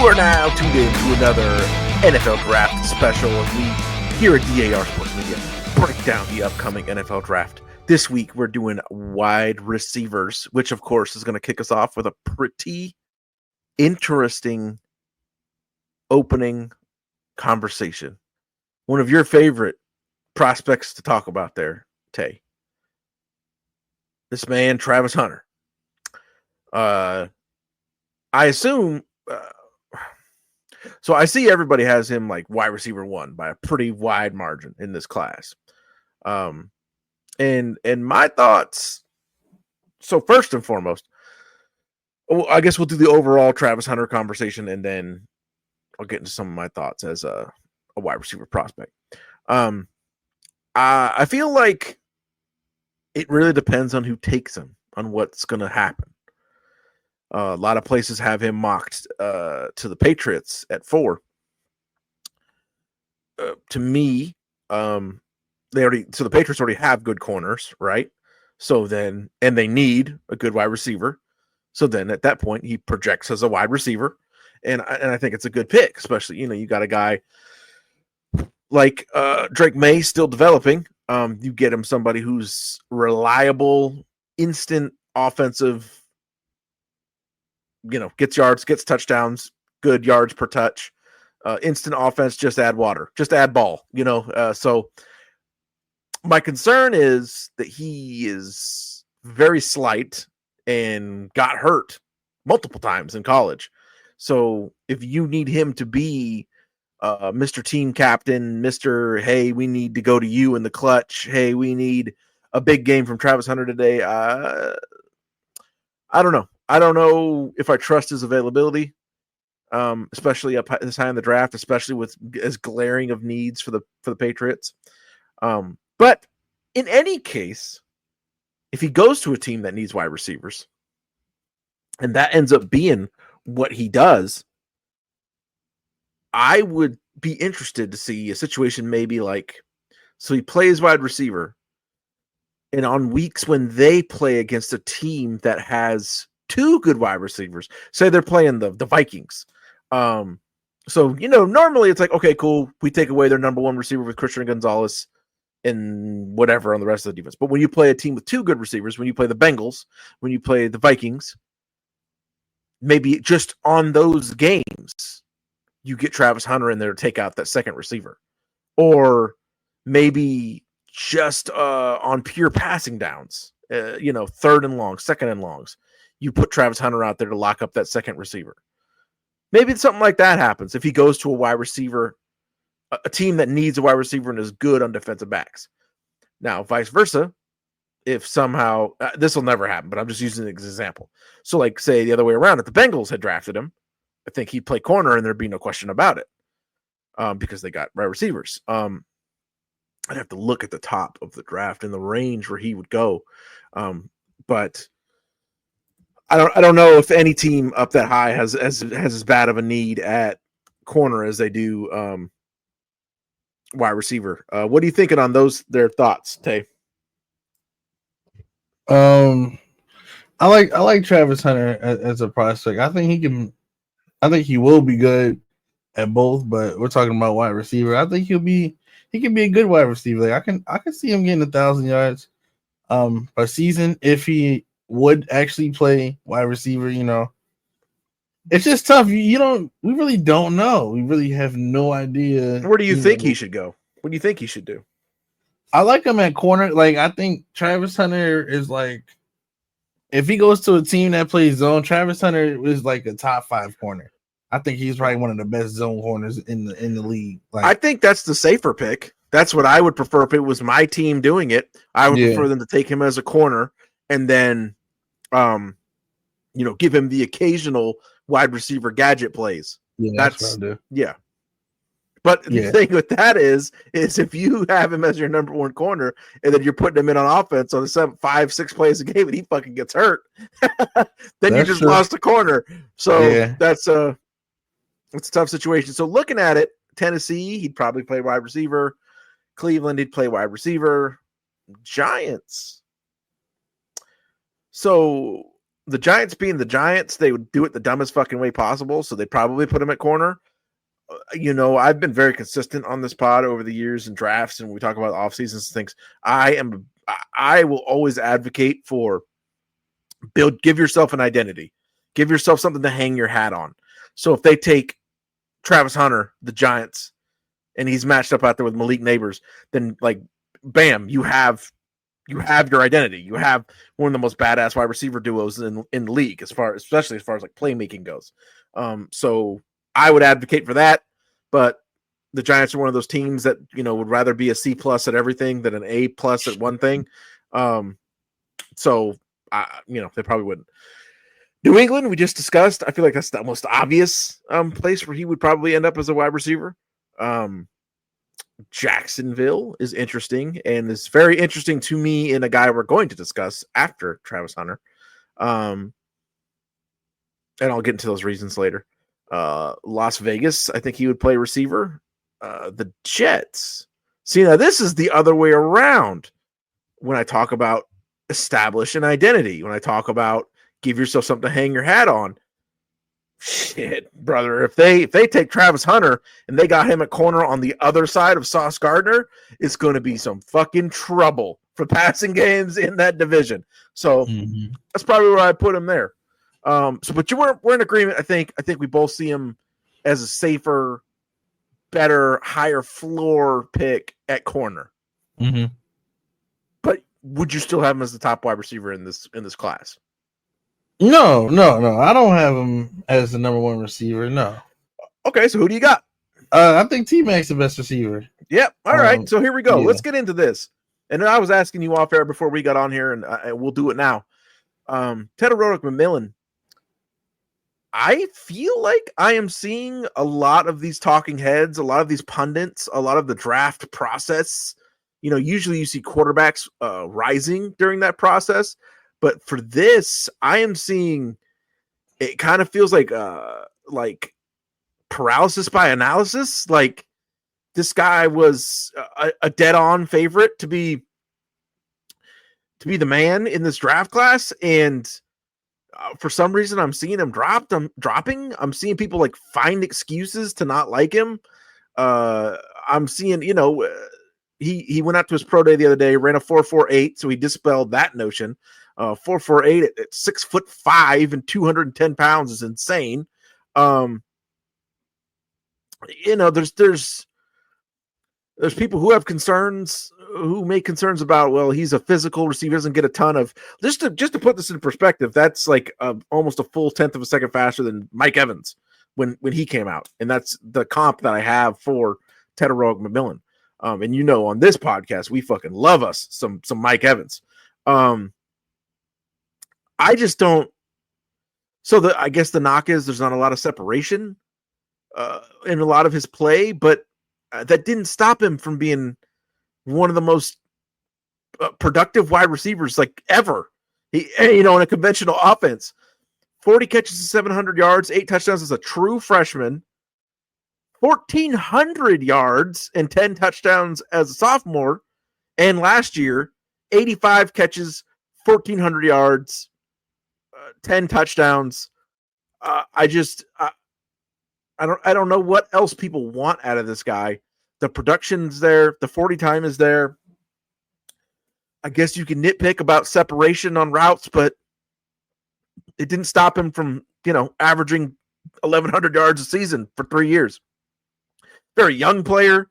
are now tuned in to another NFL Draft special as we here at DAR Sports Media break down the upcoming NFL Draft. This week we're doing wide receivers, which of course is going to kick us off with a pretty interesting opening conversation. One of your favorite prospects to talk about there, Tay. This man, Travis Hunter. I assume... So I see everybody has him like wide receiver 1 by a pretty wide margin in this class. And my thoughts. So first and foremost, I guess we'll do the overall Travis Hunter conversation, and then I'll get into some of my thoughts as a wide receiver prospect. I feel like it really depends on who takes him, on what's going to happen. A lot of places have him mocked to the Patriots at 4. To me, the Patriots already have good corners, right? So then, and they need a good wide receiver. So then, at that point, he projects as a wide receiver, and I think it's a good pick, especially you got a guy like Drake May still developing. You get him somebody who's reliable, instant offensive. Gets yards, gets touchdowns, good yards per touch, instant offense, just add water, just add ball, So my concern is that he is very slight and got hurt multiple times in college. So if you need him to be Mr. Team Captain, Mr. Hey, we need to go to you in the clutch. Hey, we need a big game from Travis Hunter today. I don't know. I don't know if I trust his availability, especially up this high in the draft, especially with as glaring of needs for the Patriots. But in any case, if he goes to a team that needs wide receivers, and that ends up being what he does, I would be interested to see a situation maybe like, so he plays wide receiver, and on weeks when they play against a team that has 2 good wide receivers, say they're playing the Vikings. So, normally it's like, okay, cool. We take away their number 1 receiver with Christian Gonzalez and whatever on the rest of the defense. But when you play a team with 2 good receivers, when you play the Bengals, when you play the Vikings, maybe just on those games, you get Travis Hunter in there to take out that second receiver. Or maybe just on pure passing downs, 3rd and long, 2nd and longs, you put Travis Hunter out there to lock up that second receiver. Maybe something like that happens if he goes to a wide receiver, a team that needs a wide receiver and is good on defensive backs. Now, vice versa, if somehow this will never happen, but I'm just using an example. So, like, say the other way around, if the Bengals had drafted him, I think he'd play corner and there'd be no question about it, because they got wide receivers. I'd have to look at the top of the draft and the range where he would go, but I don't know if any team up that high has as bad of a need at corner as they do wide receiver. What are you thinking on their thoughts, Tay? I like Travis Hunter as a prospect. I think he will be good at both, but we're talking about wide receiver. I think he can be a good wide receiver. Like I can see him getting 1,000 yards per season if he would actually play wide receiver. It's just tough. We really don't know. We really have no idea. Where do you think he should go? What do you think he should do? I like him at corner. Like, I think Travis Hunter is like, if he goes to a team that plays zone, Travis Hunter is like a top 5 corner. I think he's probably one of the best zone corners in the league. Like, I think that's the safer pick. That's what I would prefer if it was my team doing it. I would prefer them to take him as a corner and then, give him the occasional wide receiver gadget plays. Yeah, that's what I do. Yeah. But the thing with that is if you have him as your number 1 corner and then you're putting him in on offense on 5-6 plays a game and he fucking gets hurt, then you just lost a corner. So that's a tough situation. So looking at it, Tennessee, he'd probably play wide receiver. Cleveland, he'd play wide receiver. Giants. So the Giants being the Giants, they would do it the dumbest fucking way possible. So they probably put him at corner. I've been very consistent on this pod over the years in drafts, and we talk about off seasons and things. I will always advocate for give yourself an identity, give yourself something to hang your hat on. So if they take Travis Hunter, the Giants, and he's matched up out there with Malik Neighbors, then like, bam, you have your identity. You have one of the most badass wide receiver duos in the league, especially as far as like playmaking goes. So I would advocate for that, but the Giants are one of those teams that, would rather be a C+ at everything than an A+ at one thing. So they probably wouldn't. New England, we just discussed. I feel like that's the most obvious place where he would probably end up as a wide receiver. Jacksonville is interesting, and is very interesting to me in a guy we're going to discuss after Travis Hunter. And I'll get into those reasons later. Las Vegas, I think he would play receiver. The Jets. See, now this is the other way around when I talk about establish an identity, when I talk about give yourself something to hang your hat on. Shit, brother. If they take Travis Hunter and they got him at corner on the other side of Sauce Gardner, it's going to be some fucking trouble for passing games in that division. So that's probably where I put him there. But we're in agreement. I think we both see him as a safer, better, higher floor pick at corner. Mm-hmm. But would you still have him as the top wide receiver in this class? No. I don't have him as the number one receiver. No. Okay, so who do you got? I think T-Mac's the best receiver. Yep. All right. So here we go. Yeah. Let's get into this. And I was asking you off air before we got on here, and we'll do it now. Tedorodic McMillan. I feel like I am seeing a lot of these talking heads, a lot of these pundits, a lot of the draft process. Usually you see quarterbacks rising during that process. But for this, I am seeing it kind of feels like paralysis by analysis. Like this guy was a dead-on favorite to be the man in this draft class, and for some reason, I'm seeing him dropping. I'm seeing people like find excuses to not like him. I'm seeing, he went out to his pro day the other day, ran a 4.48, so he dispelled that notion. 4.48 at 6'5" and 210 pounds is insane. There's people who have concerns, who make concerns about, well, he's a physical receiver, doesn't get a ton of, just to put this in perspective, that's like almost a full 1/10 of a second faster than Mike Evans when he came out. And that's the comp that I have for Tedorodic McMillan. And on this podcast, we fucking love us some Mike Evans. I just don't. So I guess the knock is there's not a lot of separation in a lot of his play, but that didn't stop him from being one of the most productive wide receivers like ever. He, in a conventional offense, 40 catches and 700 yards, 8 touchdowns as a true freshman, 1,400 yards and 10 touchdowns as a sophomore, and last year, 85 catches, 1,400 yards, 10 touchdowns. I don't know what else people want out of this guy. The production's there. The 40 time is there. I guess you can nitpick about separation on routes, but it didn't stop him from, averaging 1,100 yards a season for 3 years. Very young player.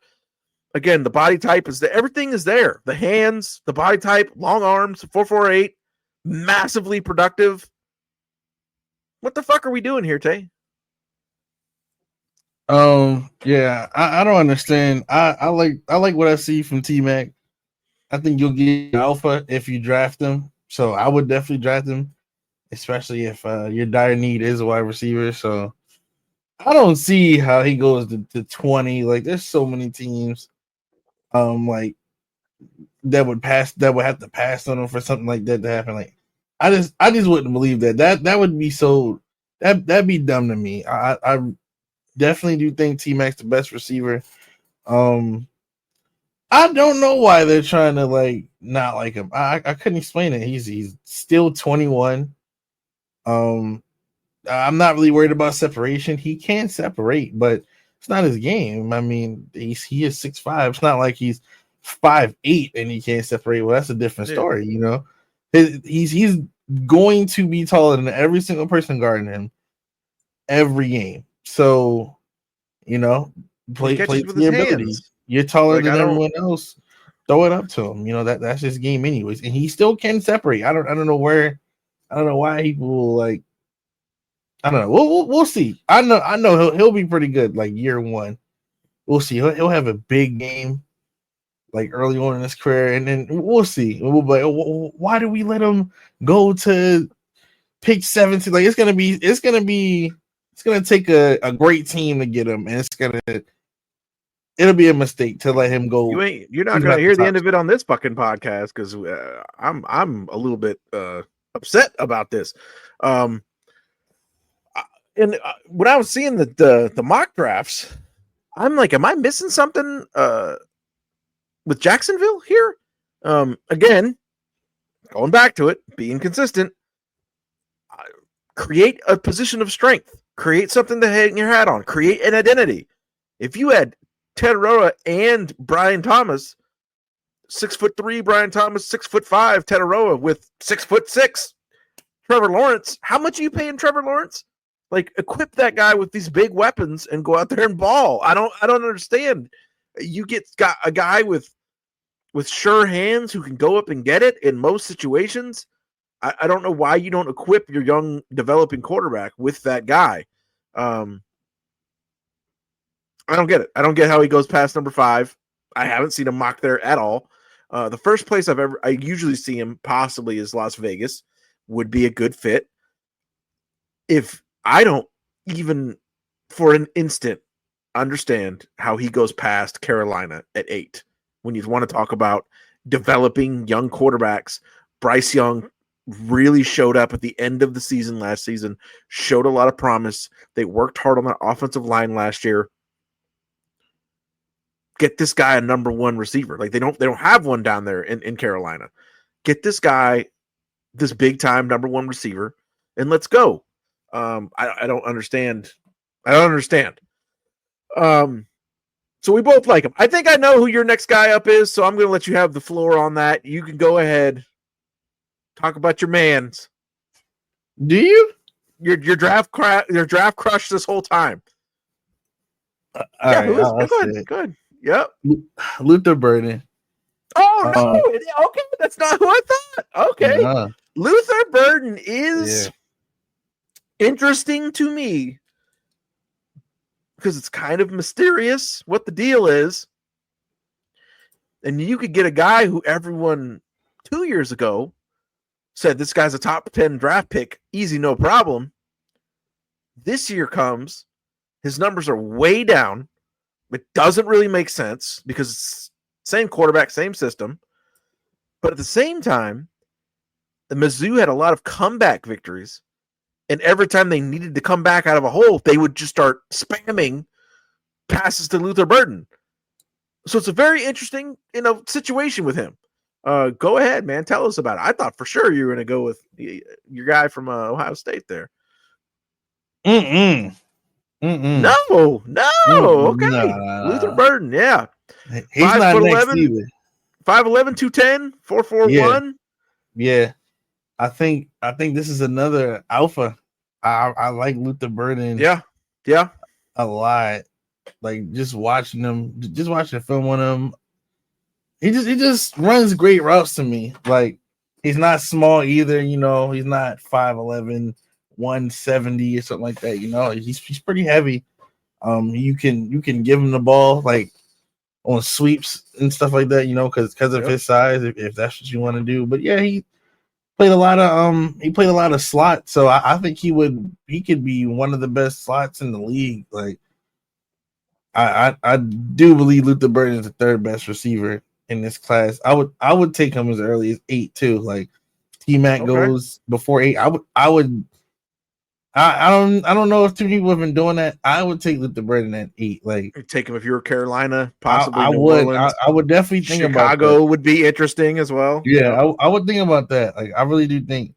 Again, the body type is there. Everything is there. The hands, the body type, long arms, 4.48, massively productive. What the fuck are we doing here, Tay? Yeah, I don't understand. I like what I see from T-Mac. I think you'll get alpha if you draft him. So I would definitely draft him, especially if your dire need is a wide receiver. So I don't see how he goes to 20. Like there's so many teams like that would have to pass on him for something like that to happen. Like I just wouldn't believe that would be so that'd be dumb to me. I definitely do think T-Mac's the best receiver. I don't know why they're trying to like not like him. I couldn't explain it. He's still 21. I'm not really worried about separation. He can separate, but it's not his game. I mean, he is 6'5". It's not like he's 5'8" and he can't separate. Well, that's a different story, you know. He's going to be taller than every single person guarding him every game. So, you know, play to your ability. You're taller than everyone else. Throw it up to him. You know, that's his game anyways. And he still can separate. I don't know why people like. I don't know. We'll see. I know he'll be pretty good like year one. We'll see. He'll have a big game like early on in his career, and then we'll see. We'll be like, why do we let him go to pick 17? Like it's gonna take a great team to get him, and it'll be a mistake to let him go. You're not gonna hear the end of it on this fucking podcast because I'm a little bit upset about this. And when I was seeing the mock drafts, I'm like, am I missing something with Jacksonville here? Again, going back to it, being consistent, create a position of strength, create something to hang your hat on, create an identity. If you had Tetaroa and Brian Thomas, 6'3", Brian Thomas, 6'5", Tetaroa with 6'6", Trevor Lawrence, how much are you paying Trevor Lawrence? Like, equip that guy with these big weapons and go out there and ball. I don't understand. You got a guy with sure hands who can go up and get it in most situations. I don't know why you don't equip your young developing quarterback with that guy. I don't get it. I don't get how he goes past number 5. I haven't seen him mock there at all. The first place I usually see him possibly is Las Vegas. Would be a good fit. If I don't even for an instant understand how he goes past Carolina at 8. When you want to talk about developing young quarterbacks, Bryce Young really showed up at the end of the season last season, showed a lot of promise. They worked hard on that offensive line last year. Get this guy a number 1 receiver. Like they don't have one down there in Carolina. Get this guy this big time number 1 receiver and let's go. I don't understand. So we both like him. I think I know who your next guy up is, so I'm going to let you have the floor on that. You can go ahead. Talk about your mans. Do you? Your draft crush this whole time. Right, go ahead. Yep. Luther Burden. Oh, no. Okay, that's not who I thought. Okay. Luther Burden is interesting to me because it's kind of mysterious what the deal is. And you could get a guy who everyone 2 years ago said this guy's a top 10 draft pick, easy, no problem. This year comes, his numbers are way down. It doesn't really make sense because it's same quarterback, same system. But at the same time, the Mizzou had a lot of comeback victories. And every time they needed to come back out of a hole, they would just start spamming passes to Luther Burden. So it's a very interesting, situation with him. Go ahead, man. Tell us about it. I thought for sure you were going to go with your guy from Ohio State there. Mm-mm. No. Okay. Nah. Luther Burden, yeah. He's 5'11", not next either. 5'11", 210, 4'4", Yeah. I think this is another alpha. I like Luther Burden. Yeah. A lot. Like just watching film on him. He just runs great routes to me. Like he's not small either, he's not 5'11", 170 or something like that. He's pretty heavy. You can give him the ball like on sweeps and stuff like that, because of his size, if that's what you want to do. But yeah, he played a lot of slots, so I think he could be one of the best slots in the league. Like I do believe Luther Burden is the 3rd best receiver in this class. I would take him as early as 8 too. Like T-Mac goes before 8. I don't know if 2 people have been doing that. I would take Luther Burden at 8. Like you'd take him if you were Carolina, possibly. I would. I would definitely think Chicago about that. Would be interesting as well. Yeah, I would think about that. Like I really do think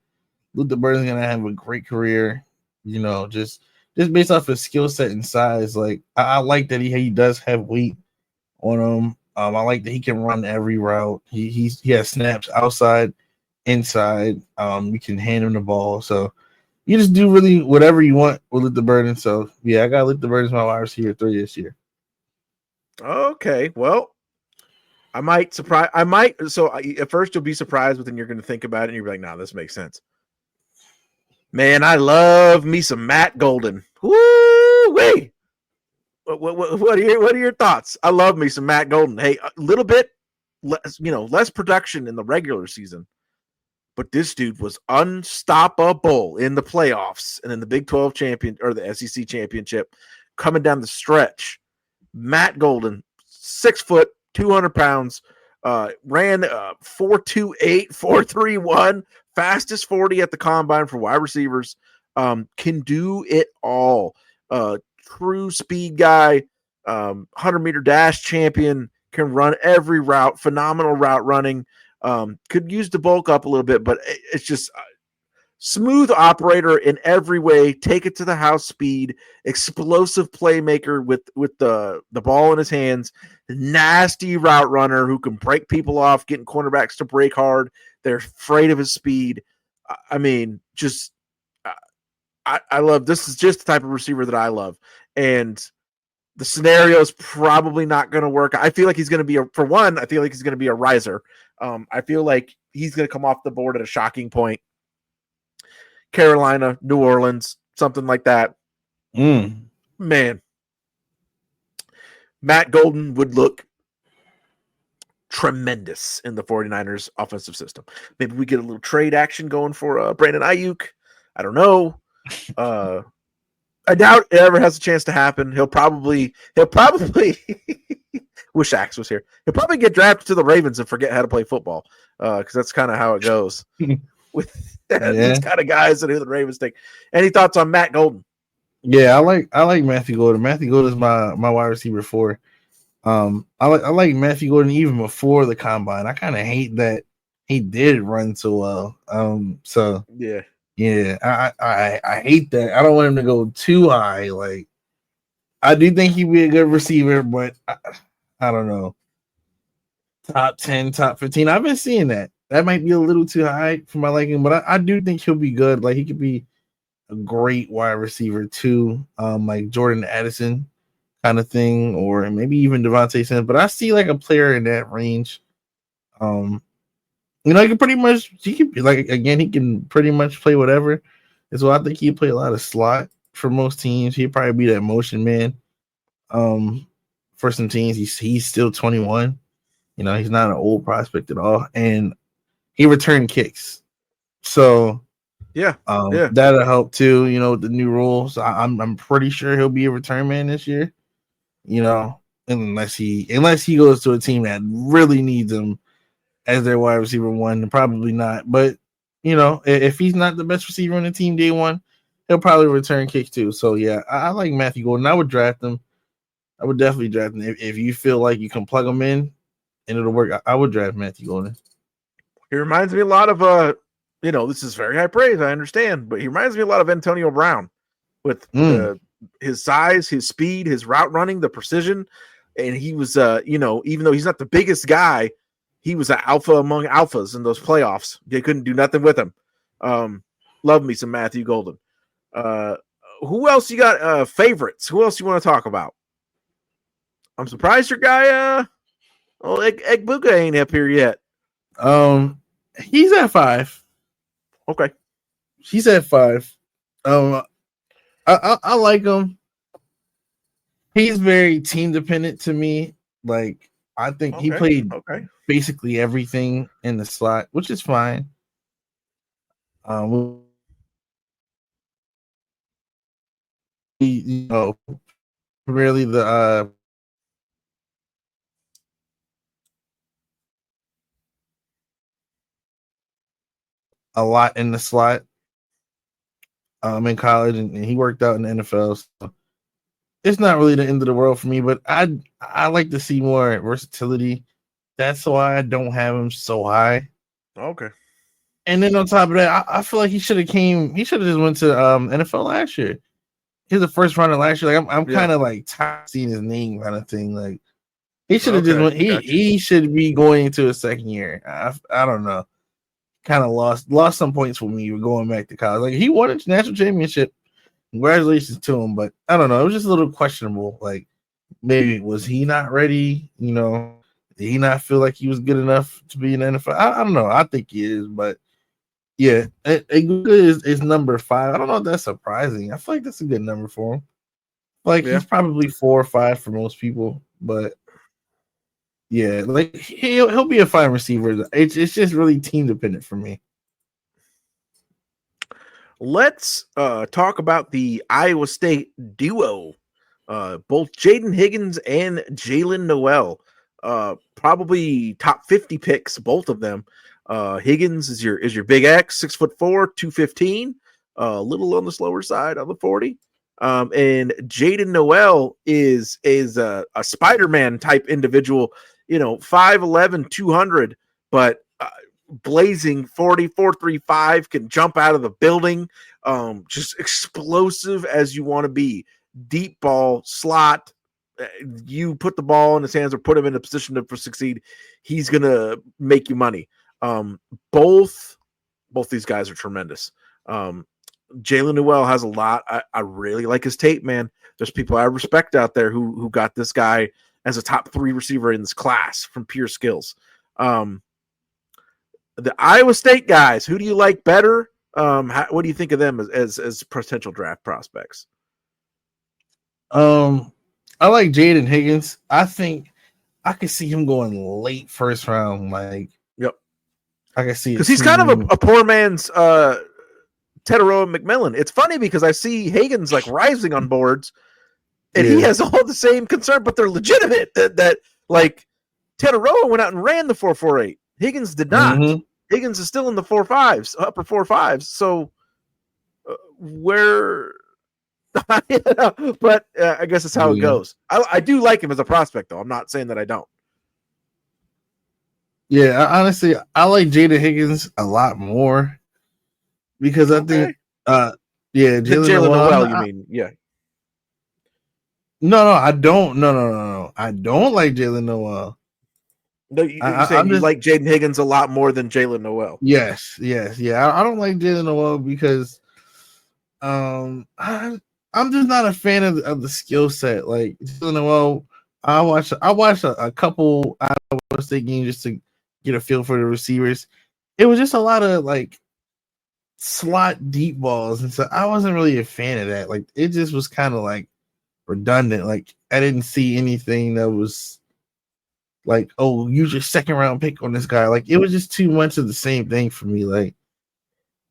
Luther Burden's gonna have a great career. You know, just based off his skill set and size. Like I like that he does have weight on him. I like that he can run every route. He has snaps outside, inside. You can hand him the ball. So you just do really whatever you want with Luther Burden. So yeah, I got Luther Burden as my wide receiver 3 this year. Okay, well, I might surprise. I might. So at first you'll be surprised, but then you're going to think about it and you're like, "Nah, this makes sense." Man, I love me some Matt Golden. Woo wee! What are your thoughts? I love me some Matt Golden. Hey, a little bit less production in the regular season, but this dude was unstoppable in the playoffs and in the Big 12 champion or the SEC championship coming down the stretch. Matt Golden, 6 foot, 200 pounds, ran 4.28, 4.31, fastest 40 at the combine for wide receivers. Can do it all. True speed guy, 100-meter dash champion, can run every route, phenomenal route running. Could use to bulk up a little bit, but it's just smooth operator in every way. Take it to the house speed, explosive playmaker with the ball in his hands, nasty route runner who can break people off, getting cornerbacks to break hard. They're afraid of his speed. I mean, just I love this. Is just the type of receiver that I love, and the scenario is probably not going to work. I feel like he's going to be I feel like he's going to be a riser. I feel like he's going to come off the board at a shocking point. Carolina, New Orleans, something like that. Man, Matt Golden would look tremendous in the 49ers offensive system. Maybe we get a little trade action going for Brandon Ayuk. I don't know. I doubt it ever has a chance to happen. He'll probably wish Axe was here. He'll probably get drafted to the Ravens and forget how to play football. Because that's kind of how it goes with these kind of guys and who the Ravens take. Any thoughts on Matt Golden? Yeah, I like Matthew Golden. Matthew Golden is my wide receiver 4. I like Matthew Golden even before the combine. I kind of hate that he did run so well. So yeah, I hate that. I don't want him to go too high. Like, I do think he'd be a good receiver, but I don't know. Top 10, top 15. I've been seeing that. That might be a little too high for my liking, but I do think he'll be good. Like, he could be a great wide receiver too, like Jordan Addison kind of thing, or maybe even Devontae Smith. But I see like a player in that range. He can pretty much he can pretty much play whatever. And so I think he'd play a lot of slot for most teams. He'd probably be that motion man. For some teams, he's still 21. He's not an old prospect at all, and he returned kicks. So that'll help too. With the new rules, I'm pretty sure he'll be a return man this year. Unless he goes to a team that really needs him as their wide receiver 1, probably not. But if he's not the best receiver on the team day 1, he'll probably return kicks too. So yeah, I like Matthew Golden. I would draft him. I would definitely draft him if you feel like you can plug him in and it'll work. I would draft Matthew Golden. He reminds me a lot of this is very high praise, I understand, but he reminds me a lot of Antonio Brown with his size, his speed, his route running, the precision. And he was, even though he's not the biggest guy, he was an alpha among alphas in those playoffs. They couldn't do nothing with him. Love me some Matthew Golden. Who else you got favorites? Who else you want to talk about? I'm surprised your guy, Egbuka ain't up here yet. He's at 5. Okay. He's at 5. I like him. He's very team dependent to me. Like, I think he played basically everything in the slot, which is fine. Really the a lot in the slot in college, and he worked out in the NFL. So it's not really the end of the world for me, but I like to see more versatility. That's why I don't have him so high. Okay. And then on top of that, I feel like he should have just went to NFL last year. He's the first runner last year. Like I'm kind of like tired of seeing his name kind of thing. Like he should have just went. He should be going into his second year. I don't know. Kind of lost some points for me going back to college. Like he won a national championship. Congratulations to him, but I don't know. It was just a little questionable. Like maybe was he not ready? You know, did he not feel like he was good enough to be in the NFL? I don't know. I think he is, but yeah, Eguka is number 5. I don't know if that's surprising. I feel like that's a good number for him. Like he's probably 4 or 5 for most people, but yeah, like he'll be a fine receiver. It's just really team dependent for me. Let's talk about the Iowa State duo. Both Jaden Higgins and Jalen Noel. Probably top 50 picks, both of them. Higgins is your big X, 6'4", 215, a little on the slower side on the 40. And Jaden Noel is a Spider-Man type individual, 5'11", 200, but blazing 4.35, can jump out of the building, just explosive as you want to be. Deep ball, slot, you put the ball in his hands or put him in a position to succeed, he's gonna make you money. Both these guys are tremendous. Jalen Noel has a lot. I really like his tape, man. There's people I respect out there who got this guy as a top 3 receiver in this class from pure skills. The Iowa State guys, who do you like better? What do you think of them as potential draft prospects? I like Jaden Higgins. I think I could see him going late first round. Like, yep, I can see because he's kind of a poor man's Teteroa McMillan. It's funny because I see Higgins like rising on boards, and he has all the same concern, but they're legitimate. That like Teteroa went out and ran the 4.48. Higgins did not. Mm-hmm. Higgins is still in the 4.5s, upper 4.5s. So where? But I guess it's how it goes. I do like him as a prospect, though. I'm not saying that I don't. Yeah, honestly, I like Jada Higgins a lot more because I think, Jalen Noel. You mean? Yeah. No, I don't. No. I don't like Jalen Noel. No, you're saying you like Jaden Higgins a lot more than Jalen Noel. Yes. Yeah, I don't like Jalen Noel because I'm just not a fan of the skill set. Like Jalen Noel, I watched a couple Iowa State games just to get a feel for the receivers. It was just a lot of like slot deep balls, and so I wasn't really a fan of that. Like it just was kind of like redundant. Like I didn't see anything that was like, oh, use your second round pick on this guy. Like it was just too much of the same thing for me. Like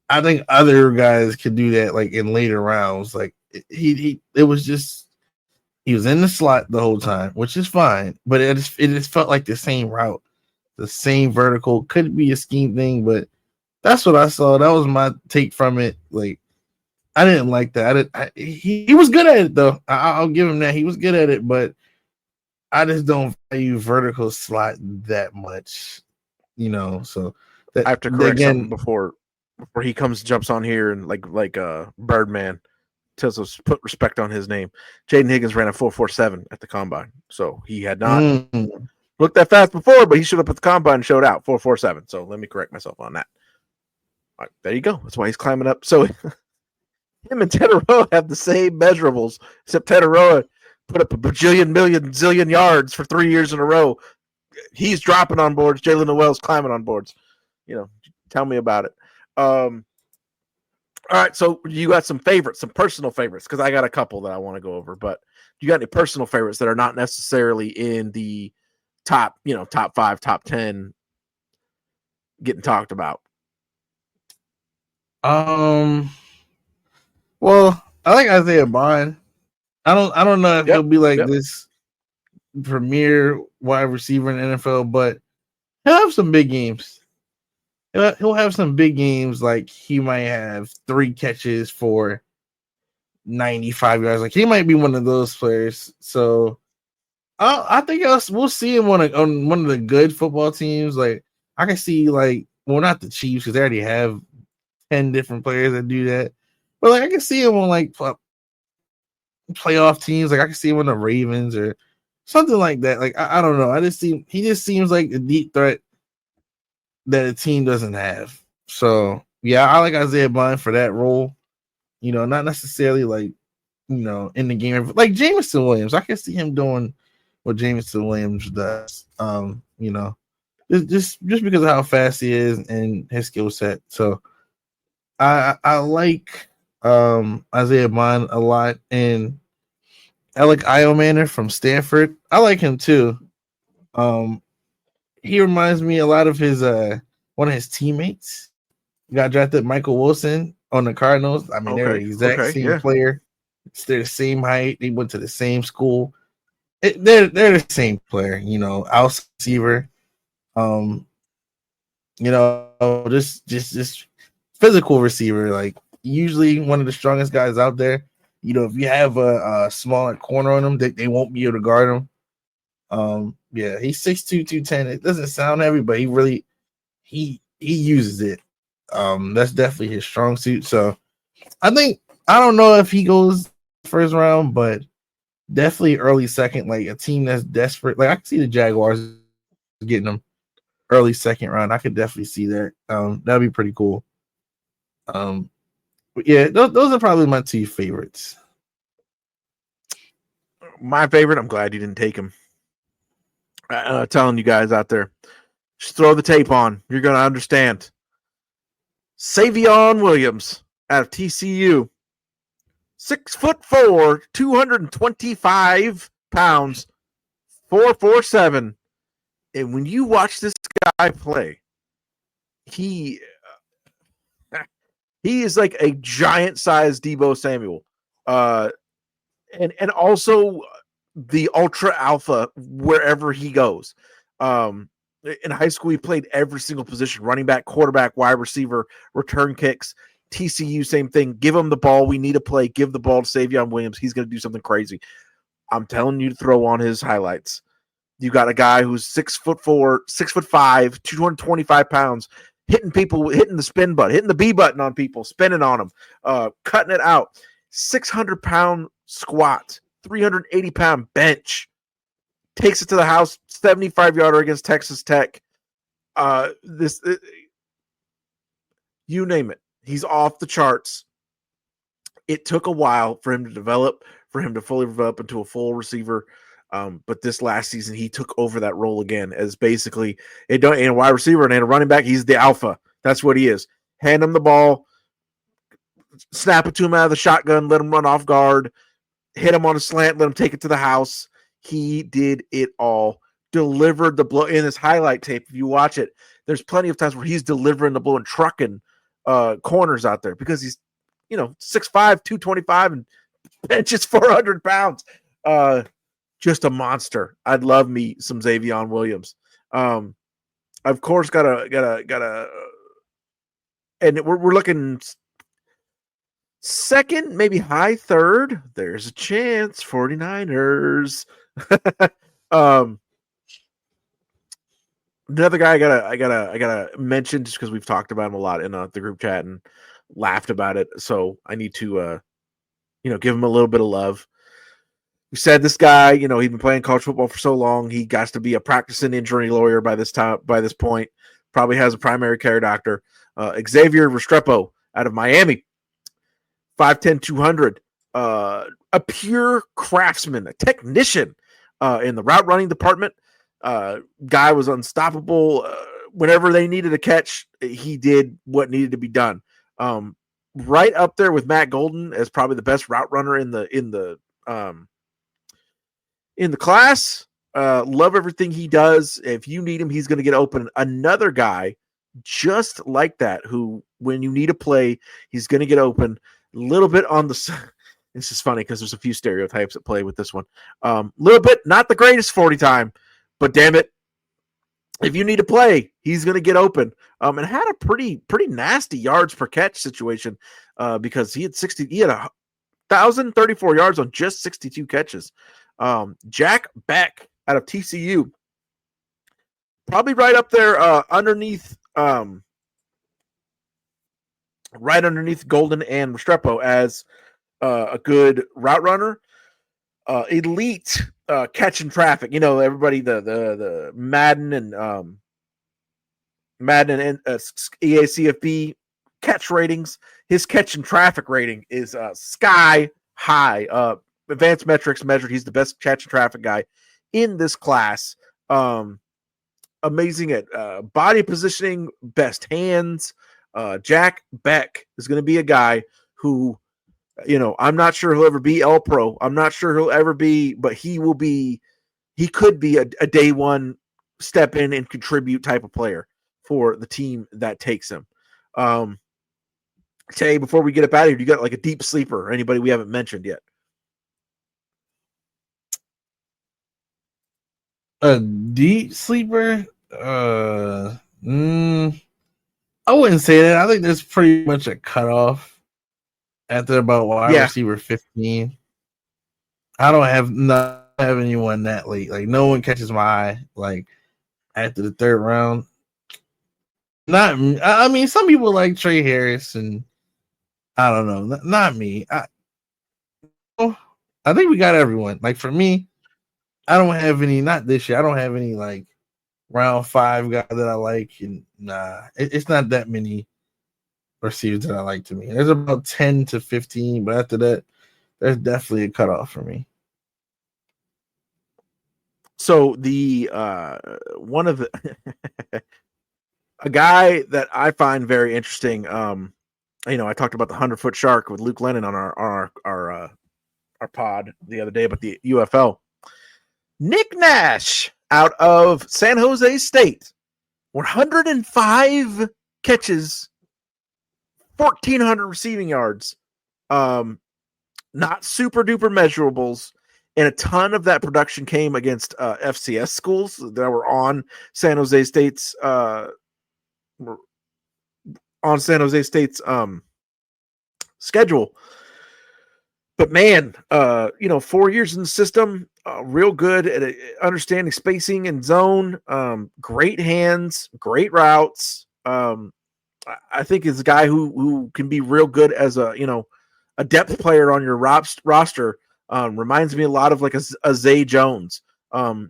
I think other guys could do that like in later rounds. Like it was just he was in the slot the whole time, which is fine, but it just felt like the same route, the same vertical. Could be a scheme thing, but that's what I saw. That was my take from it. Like I didn't like that. He was good at it though. I'll give him that. He was good at it, but I just don't value vertical slot that much, So I have to correct something before he jumps on here and like Birdman tells us put respect on his name. Jaden Higgins ran a 4.47 at the combine, so he had not looked that fast before, but he showed up at the combine and showed out 4.47. So let me correct myself on that. All right, there you go. That's why he's climbing up. So him and Teteroa have the same measurables, except Teteroa put up a zillion yards for 3 years in a row. He's dropping on boards. Jalen Noel's climbing on boards. Tell me about it. All right, so you got some favorites, some personal favorites, because I got a couple that I want to go over. But you got any personal favorites that are not necessarily in the top 5, top 10 getting talked about? Well, I like Isaiah Bond. I don't know if he'll be like this premier wide receiver in the NFL, but he'll have some big games. He'll have some big games. Like he might have 3 catches for 95 yards. Like he might be one of those players. So I think we'll see him on one of the good football teams. Like I can see like well, not the Chiefs because they already have 10 different players that do that. But like I can see him on like playoff teams. Like I can see him on the Ravens or something like that. Like I don't know. He just seems like a deep threat that a team doesn't have. So yeah, I like Isaiah Bond for that role. You know, not necessarily like, you know, in the game like Jameson Williams. I can see him doing what Jameson Williams does. You know, just because of how fast he is and his skill set. So I like Isaiah Bond a lot, and Alec Iomanner from Stanford. I like him too. He reminds me a lot of his one of his teammates. He got drafted, Michael Wilson on the Cardinals. I mean, they're the exact same player. They're the same height. They went to the same school. They're the same player, you know, outside receiver. You know, just physical receiver, like usually one of the strongest guys out there. You know, if you have a smaller corner on him, they won't be able to guard him. Yeah, he's 6'2", 210. It doesn't sound heavy, but he uses it. That's definitely his strong suit. So I don't know if he goes first round, but definitely early second, like a team that's desperate. Like I can see the Jaguars getting him early second round. I could definitely see that. That'd be pretty cool. But yeah, those are probably my two favorites. My favorite, I'm glad you didn't take him. Telling you guys out there, just throw the tape on. You're going to understand. Savion Williams out of TCU. 6'4", 225 pounds, 4.47. And when you watch this guy play, he is like a giant-sized Deebo Samuel. And also the ultra alpha wherever he goes. In high school, he played every single position: running back, quarterback, wide receiver, return kicks. TCU, same thing. Give him the ball. We need a play. Give the ball to Savion Williams. He's going to do something crazy. I'm telling you to throw on his highlights. You got a guy who's 6'4", 6'5", 225 pounds, hitting people, hitting the spin button, hitting the B button on people, spinning on them, cutting it out. 600-pound squat, 380-pound bench. Takes it to the house, 75-yarder against Texas Tech. You name it. He's off the charts. It took a while for him to develop, for him to fully develop into a full receiver. But this last season, he took over that role again as basically a wide receiver and a running back. He's the alpha. That's what he is. Hand him the ball, snap it to him out of the shotgun, let him run off guard, hit him on a slant, let him take it to the house. He did it all. Delivered the blow in his highlight tape. If you watch it, there's plenty of times where he's delivering the blow and trucking corners out there because he's, 6'5", 225 and benches 400 pounds. Just a monster. I'd love me some Savion Williams. Of course, gotta, and we're looking second, maybe high third. There's a chance. 49ers. Another guy I gotta mention just because we've talked about him a lot in the group chat and laughed about it. So I need to give him a little bit of love. We said this guy, he's been playing college football for so long, he got to be a practicing injury lawyer by this point. Probably has a primary care doctor. Xavier Restrepo out of Miami, 5'10", 200. A pure craftsman, a technician in the route running department. Guy was unstoppable. Whenever they needed a catch, he did what needed to be done. Right up there with Matt Golden as probably the best route runner in the class. Love everything he does. If you need him, he's going to get open. Another guy just like that, who when you need a play, he's going to get open. A little bit on the it's just funny because there's a few stereotypes at play with this one. Little bit, not the greatest 40 time, but damn it, if you need a play, he's going to get open. And had a pretty nasty yards per catch situation because he had 1,034 yards on just 62 catches. Jack Beck out of TCU, probably right up there underneath right underneath Golden and Restrepo as a good route runner. Elite catching traffic. You know, everybody the Madden and EACFB catch ratings. His catch and traffic rating is sky high. Advanced metrics measured. He's the best catch and traffic guy in this class. Amazing at body positioning, best hands. Jack Beck is going to be a guy who, you know, I'm not sure he'll ever be All Pro. I'm not sure he'll ever be, but he will be. He could be a day one step in and contribute type of player for the team that takes him. Tay, before we get up out of here, you got like a deep sleeper or anybody we haven't mentioned yet? A deep sleeper? I wouldn't say that. I think there's pretty much a cutoff after about wide receiver 15. I don't have anyone that late. Like, no one catches my eye like after the third round. Not, I mean, some people like Trey Harris, and I don't know. Not me. I think we got everyone. Like, for me, I don't have any. Not this year. I don't have any like round 5 guy that I like. And it's not that many receivers that I like to me. There's about 10 to 15, but after that, there's definitely a cutoff for me. So the one of the a guy that I find very interesting. You know, I talked about the 100-foot shark with Luke Lennon on our pod the other day about the UFL. Nick Nash out of San Jose State, 105 catches, 1,400 receiving yards. Not super duper measurables. And a ton of that production came against FCS schools that were on San Jose State's schedule. But man, 4 years in the system, real good at understanding spacing and zone. Great hands, great routes. I think is a guy who can be real good as a depth player on your roster. Reminds me a lot of like a Zay Jones,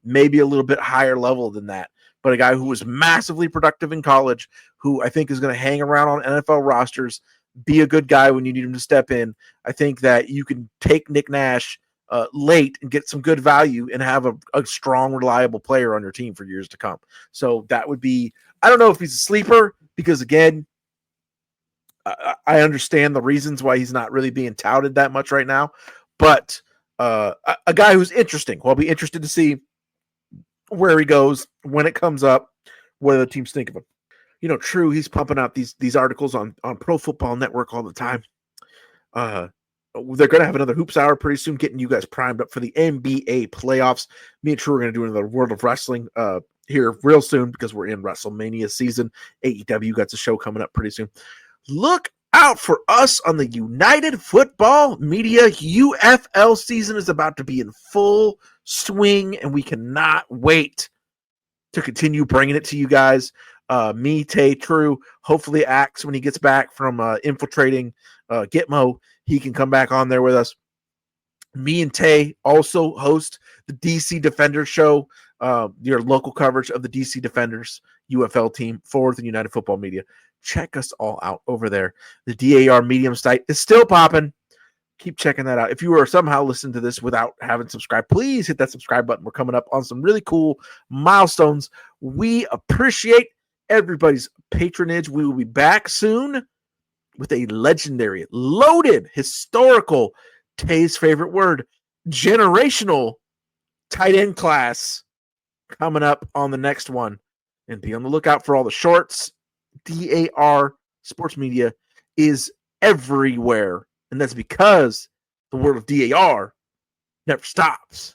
maybe a little bit higher level than that, but a guy who was massively productive in college, who I think is going to hang around on NFL rosters, be a good guy when you need him to step in. I think that you can take Nick Nash late and get some good value and have a strong, reliable player on your team for years to come. So that would be, I don't know if he's a sleeper because, again, I understand the reasons why he's not really being touted that much right now, but a guy who's interesting. Well, I'll be interested to see where he goes when it comes up, what the teams think of him. True, he's pumping out these articles on Pro Football Network all the time. They're going to have another Hoops Hour pretty soon, getting you guys primed up for the NBA playoffs. Me and True are going to do another World of Wrestling here real soon because we're in WrestleMania season. AEW got a show coming up pretty soon. Look out for us on the United Football Media. UFL season is about to be in full swing, and we cannot wait to continue bringing it to you guys. Me, Tay, True, hopefully Axe, when he gets back from infiltrating Gitmo, he can come back on there with us. Me and Tay also host the DC Defenders show, your local coverage of the DC Defenders UFL team for the United Football Media. Check us all out over there. The DAR Medium site is still popping. Keep checking that out. If you are somehow listening to this without having subscribed, please hit that subscribe button. We're coming up on some really cool milestones. We appreciate everybody's patronage. We will be back soon with a legendary, loaded, historical, Tay's favorite word, generational tight end class coming up on the next one. And be on the lookout for all the shorts. DAR Sports Media is everywhere. And that's because the world of DAR never stops.